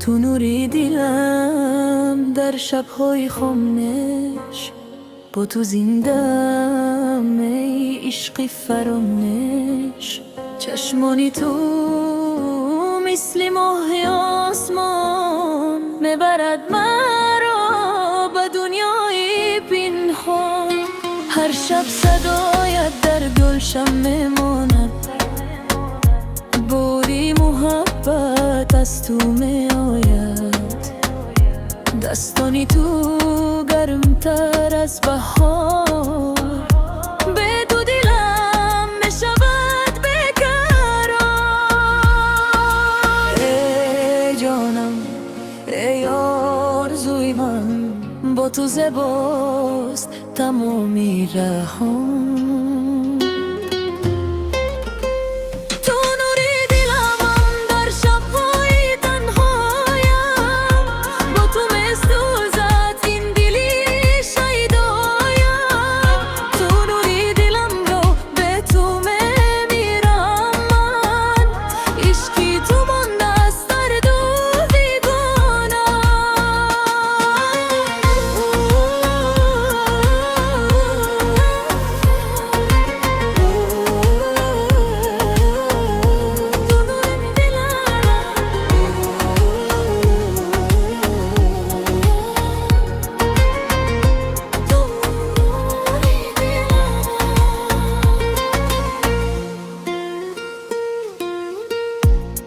تو نوری دیلم در شبهای خامنش، با تو زندم ای عشقی فرامنش. چشمانی تو مثل ماه آسمان، میبرد مرا به دنیای پنهان. هر شب صدایت در گلشم میماند، بوری محبت از تو می آید. دستانی تو گرمتر از بهار، به تو دلم می شود بیقرار. ای جانم ای آرزوی من، با تو زیباست تمامی رهام.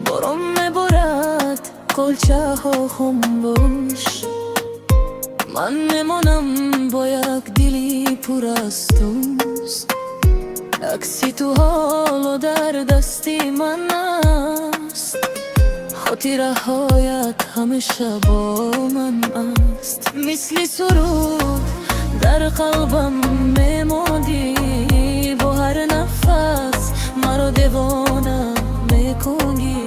بارم میبارد قلچه ها خاموش، من میمانم با یک دلی پر از دوست. عکسی تو حالا در دستی من است، خاطره هایت همیشه با من است. مثل سرود در قلبم میماندی، با هر نفس مرا دیوانه میکنی.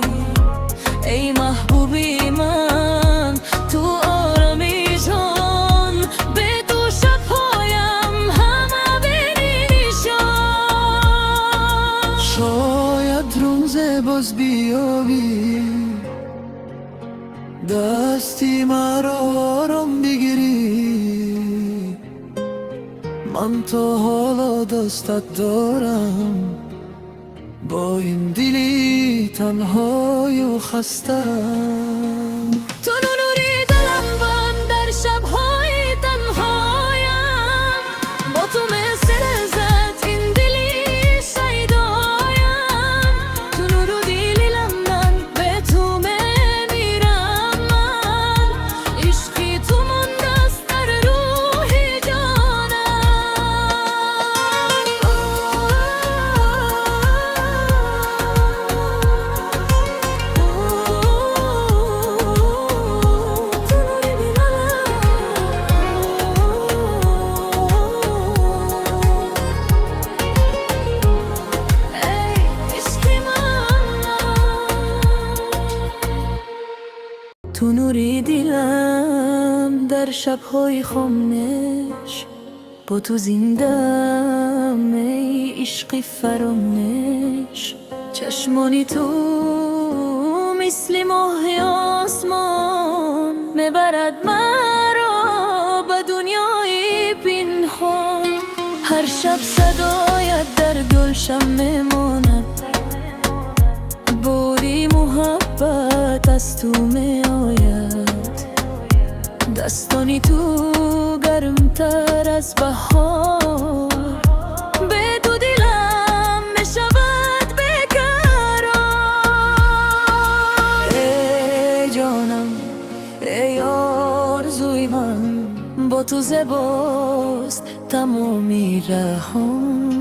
ای محبوبی من تو آرامی جان، به تو شبهایم همه بینی نشان. شاید روز باز بیابی، دستی مرا آرام بگیری. من تا حالا دوستت دارم، با این دلی تنهای و خستم. تو نوری دلم من در شبهای تنهایم، با تو مثل رزت این دلی شیدایم. تو نور و دلم من به تو میمیرم من، عشقی تو مانده است در روح تو نوری دیلم در شبهای خامنش، با تو زندم ای عشقی فرامنش. چشمانی تو مثل ماه آسمان، میبرد مرا به دنیای پنهان. هر شب صدایت در گلشم میماند، بوری محبت از تو می آید. دستانی تو گرمتر از بهار، به تو دلم می شود بیقرار. ای جانم ای آرزوی من، با تو زیباست تمامی رهام.